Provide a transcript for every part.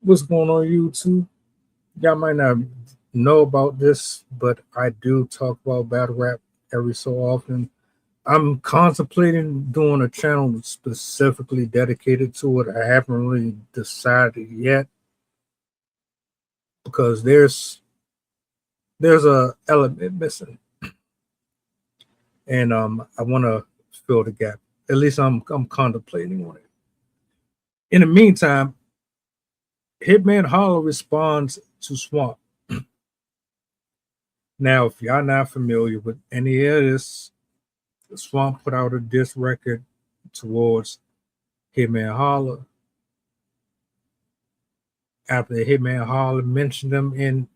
What's going on YouTube? Y'all might not know about this, but I do talk about battle rap every so often. I'm contemplating doing a channel specifically dedicated to it. I haven't really decided yet because there's a element missing, and I want to fill the gap. At least I'm contemplating on it. In the meantime, Hitman Holla responds to Swamp. Now, if y'all not familiar with any of this, Swamp put out a diss record towards Hitman Holla after Hitman Holla mentioned him in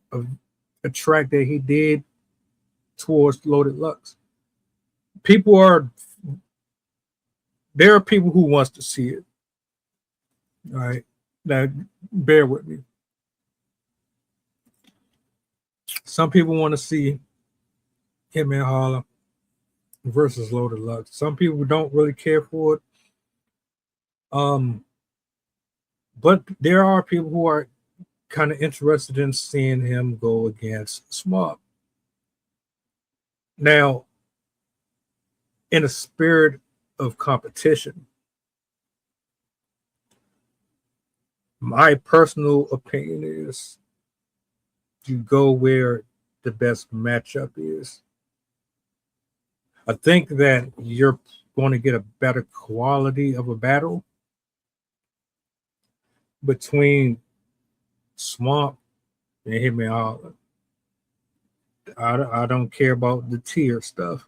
a track that he did towards Loaded Lux. People are there are people who wants to see it. All right. Now bear with me. Some people want to see Hitman Holla versus Loaded Lux. Some people don't really care for it. Um, but there are people who are kind of interested in seeing him go against Smart. Now, in a spirit of competition, my personal opinion is you go where the best matchup is. I think that you're going to get a better quality of a battle between Swamp and Hitman Holla. I don't care about the tier stuff.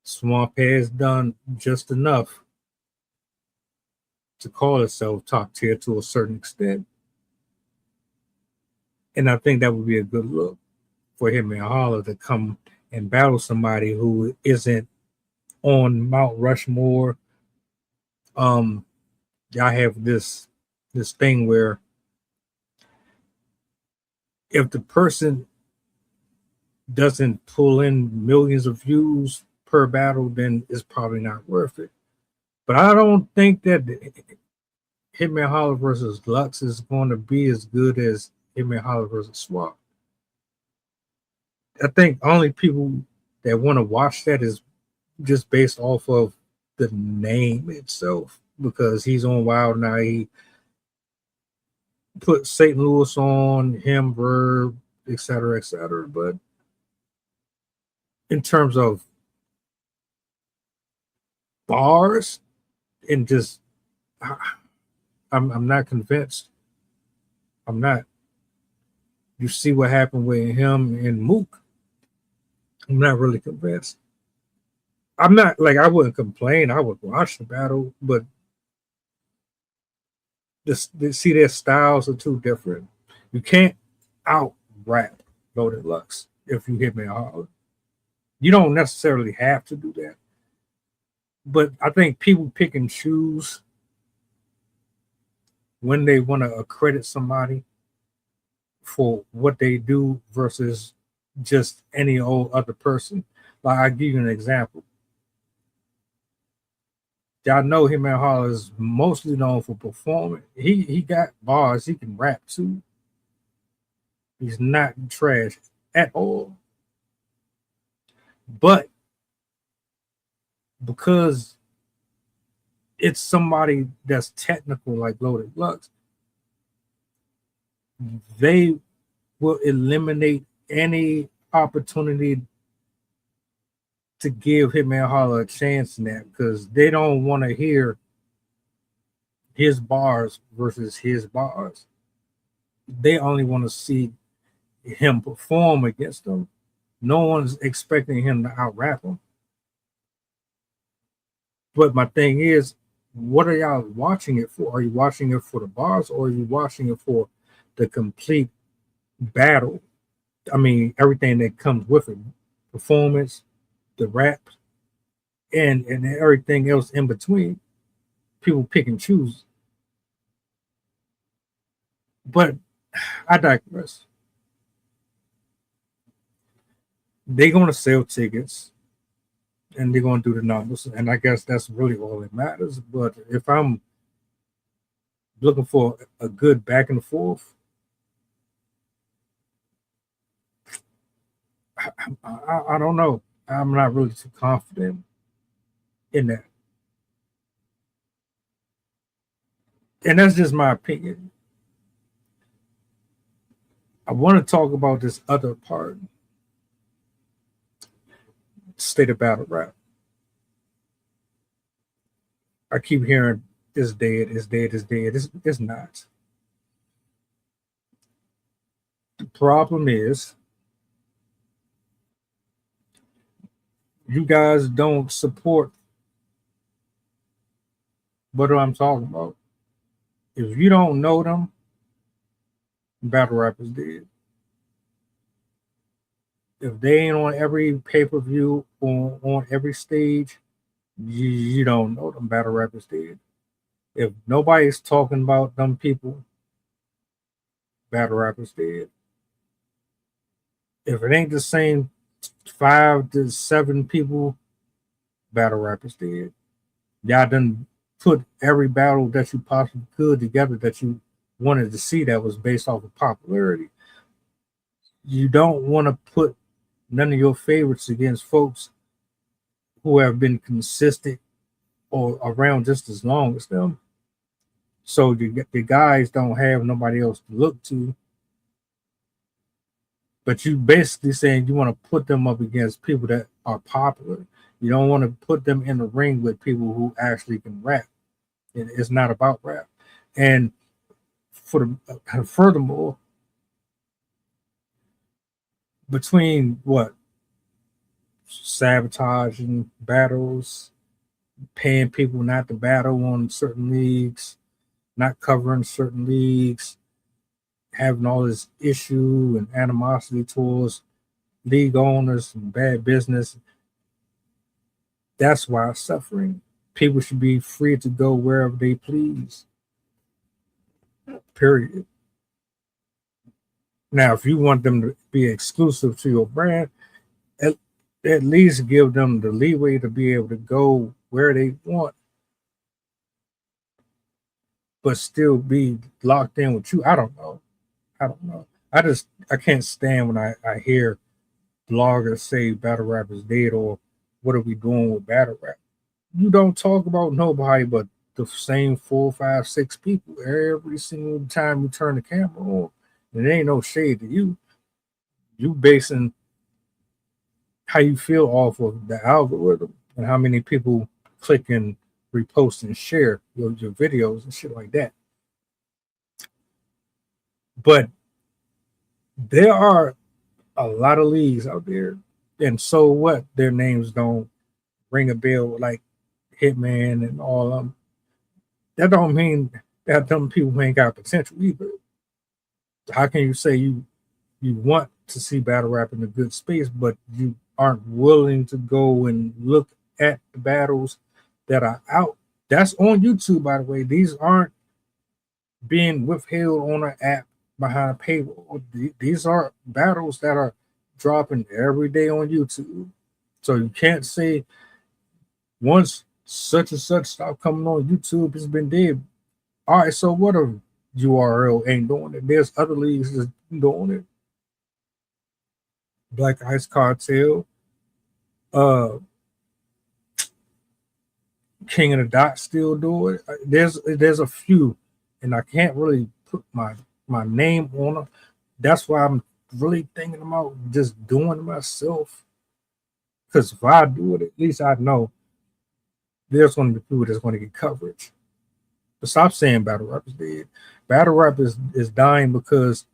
Swamp has done just enough to call itself top tier to a certain extent. And I think that would be a good look for Hitman Holla to come and battle somebody who isn't on Mount Rushmore. Um, I have this thing where if the person doesn't pull in millions of views per battle, then it's probably not worth it. But I don't think that Hitman Holla versus Lux is going to be as good as Hitman Holla versus Swap. I think only people that want to watch that is just based off of the name itself because he's on Wild now. He put St. Louis on him, Verb, etc., etc. But in terms of bars and just, I'm not convinced. I'm not. You see what happened with him and Mook. I'm not really convinced. I'm not like I wouldn't complain. I would watch the battle, but just see their styles are too different. You can't out rap Loaded Lux if you hit me hard. You don't necessarily have to do that. But I think people pick and choose when they want to accredit somebody for what they do versus just any old other person. Like I give you an example. Y'all know him and Holla is mostly known for performing. He got bars. He can rap too. He's not trash at all. But because it's somebody that's technical like Loaded Lux, they will eliminate any opportunity to give Hitman Holla a chance in that because they don't want to hear his bars versus his bars. They only want to see him perform against them. No one's expecting him to out rap him. But my thing is, what are y'all watching it for? Are you watching it for the bars or are you watching it for the complete battle? I mean, everything that comes with it, performance, the rap, and everything else in between. People pick and choose. But I digress. They're gonna sell tickets and they're gonna do the numbers, and I guess that's really all that matters. But if I'm looking for a good back and forth, I don't know. I'm not really too confident in that. And that's just my opinion. I want to talk about this other part, state of battle rap. I keep hearing it's dead, it's dead, it's dead. It's not. The problem is you guys don't support what I'm talking about. If you don't know them, battle rap is dead. If they ain't on every pay per view on every stage, you don't know them. Battle rap is dead. If nobody's talking about them people, battle rap is dead. If it ain't the same 5 to 7 people, battle rap is dead. Y'all done put every battle that you possibly could together that you wanted to see that was based off of popularity. You don't want to put none of your favorites against folks who have been consistent or around just as long as them. So the guys don't have nobody else to look to. But you basically saying you want to put them up against people that are popular. You don't want to put them in the ring with people who actually can rap. It's not about rap. And for the furthermore, between what sabotaging battles, paying people not to battle on certain leagues, not covering certain leagues, having all this issue and animosity towards league owners and bad business, that's why it's suffering. People should be free to go wherever they please. Period. Now, if you want them to be exclusive to your brand, at, at least give them the leeway to be able to go where they want, but still be locked in with you. I don't know. I don't know. I can't stand when I hear bloggers say battle rap is dead or what are we doing with battle rap? You don't talk about nobody but the same 4, 5, 6 people every single time you turn the camera on. And it ain't no shade to you. You basing how you feel off of the algorithm and how many people click and repost and share your videos and shit like that. But there are a lot of leagues out there, and so what? Their names don't ring a bell like Hitman and all of them. That don't mean that them people ain't got potential either. How can you say you want to see battle rap in a good space, but you aren't willing to go and look at the battles that are out? That's on YouTube, by the way. These aren't being withheld on an app behind a paywall. These are battles that are dropping every day on YouTube. So you can't say once such and such stopped coming on YouTube, it's been dead. All right, so what if URL ain't doing it? There's other leagues that's doing it. Black Ice Cartel, uh, King of the Dot still do it. There's a few, and I can't really put my name on them. That's why I'm really thinking about just doing it myself. Because if I do it, at least I know there's going to be people that's going to get coverage. But stop saying battle rap is dead. Battle rap is dying because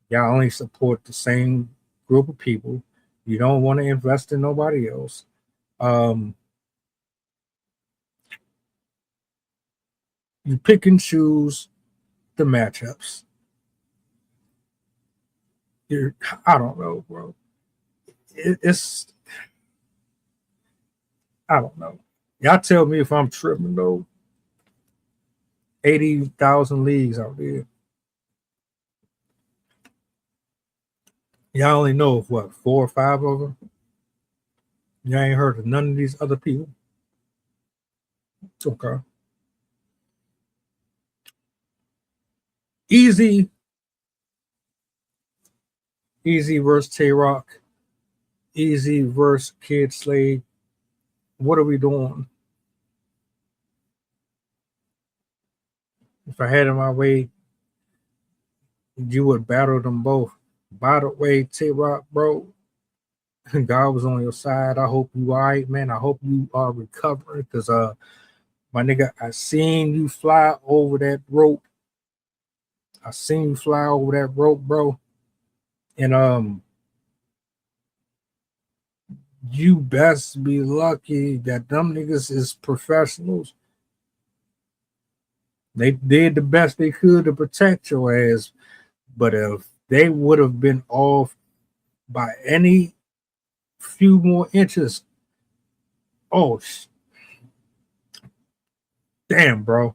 y'all only support the same group of people. You don't want to invest in nobody else. Um, you pick and choose the matchups. You're, I don't know, bro. It's I don't know. Y'all tell me if I'm tripping though. 80,000 leagues out there. Y'all only know of what 4 or 5 of them. Y'all ain't heard of none of these other people. It's okay. Eazy, Eazy versus Tay Rock, Eazy versus Kid Slade. What are we doing? If I had it my way, you would battle them both. By the way, Tay Rock, bro, God was on your side. I hope you all right, man. I hope you are recovering because my nigga, I seen you fly over that rope. I seen you fly over that rope, bro. And you best be lucky that them niggas is professionals. They did the best they could to protect your ass, but if they would have been off by any few more inches, oh damn, bro,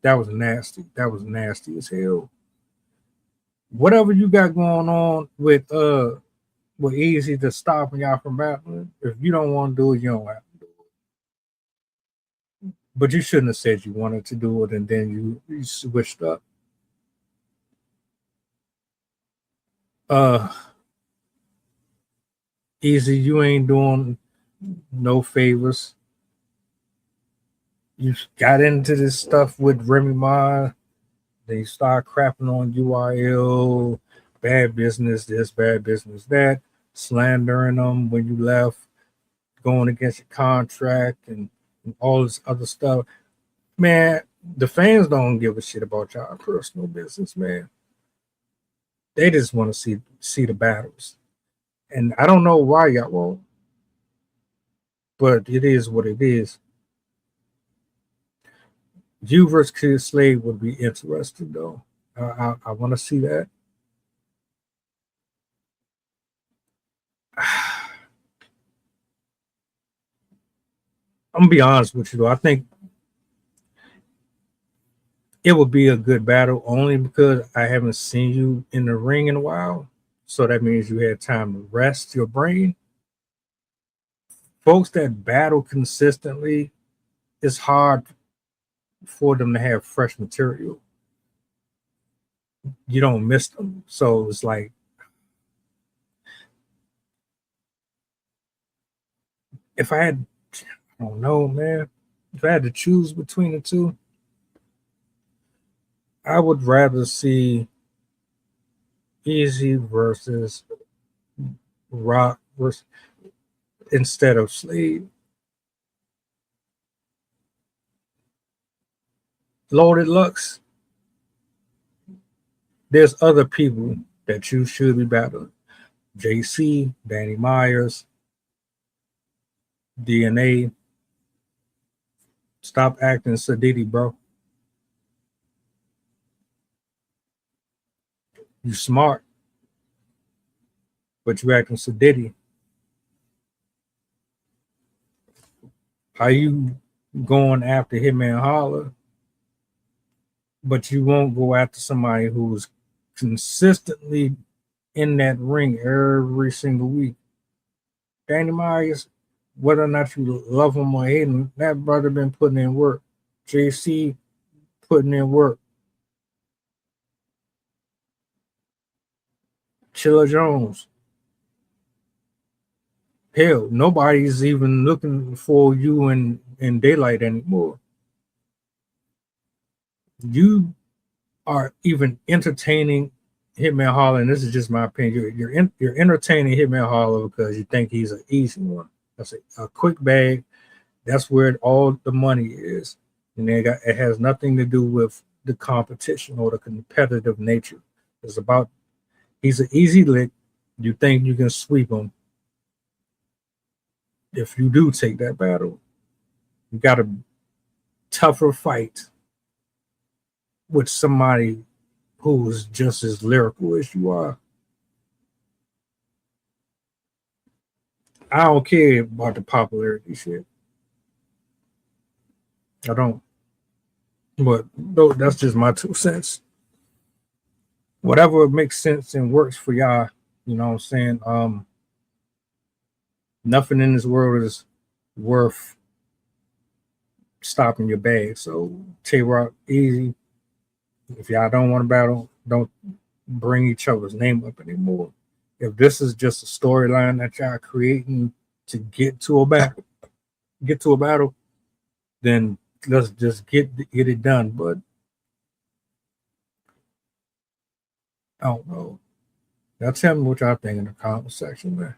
that was nasty. That was nasty as hell. Whatever you got going on with Eazy to stopping y'all from battling, if you don't want to do it, you don't have to do it. But you shouldn't have said you wanted to do it and then you switched up. Uh Eazy, you ain't doing no favors. You got into this stuff with Remy Ma, then you start crapping on URL, bad business, this, bad business, that, slandering them when you left, going against your contract and all this other stuff. Man, the fans don't give a shit about y'all personal business, man. They just want to see the battles. And I don't know why y'all won't, but it is what it is. You versus Kid Slade would be interesting though. I want to see that. I'm gonna be honest with you though. I think it would be a good battle only because I haven't seen you in the ring in a while. So that means you had time to rest your brain. Folks that battle consistently, it's hard for them to have fresh material. You don't miss them. So it's like, if I had, I don't know, man. If I had to choose between the two, I would rather see Eazy versus Rock versus, instead of Slade. Loaded Lux, there's other people that you should be battling. JC, Danny Myers, DNA. Stop acting Sadidi, bro. You smart, but you acting Sadidi. How you going after Hitman Holla, but you won't go after somebody who's consistently in that ring every single week? Danny Myers, whether or not you love him or hate him, that brother been putting in work. JC putting in work. Chilla Jones. Hell, nobody's even looking for you in daylight anymore. You are even entertaining Hitman Holla, and this is just my opinion. You're entertaining Hitman Holla because you think he's an easy one. That's a quick bag. That's where all the money is, and it has nothing to do with the competition or the competitive nature. It's about he's an easy lick. You think you can sweep him. If you do take that battle, you got a tougher fight with somebody who's just as lyrical as you are. I don't care about the popularity shit. I don't. But that's just my 2 cents. Whatever makes sense and works for y'all, you know what I'm saying? Nothing in this world is worth stopping your bag. So Tay Rock, Eazy, If y'all don't want to battle, don't bring each other's name up anymore. If this is just a storyline that y'all creating to get to a battle, then let's just get it done. But I don't know. Now tell me what y'all think in the comment section, man.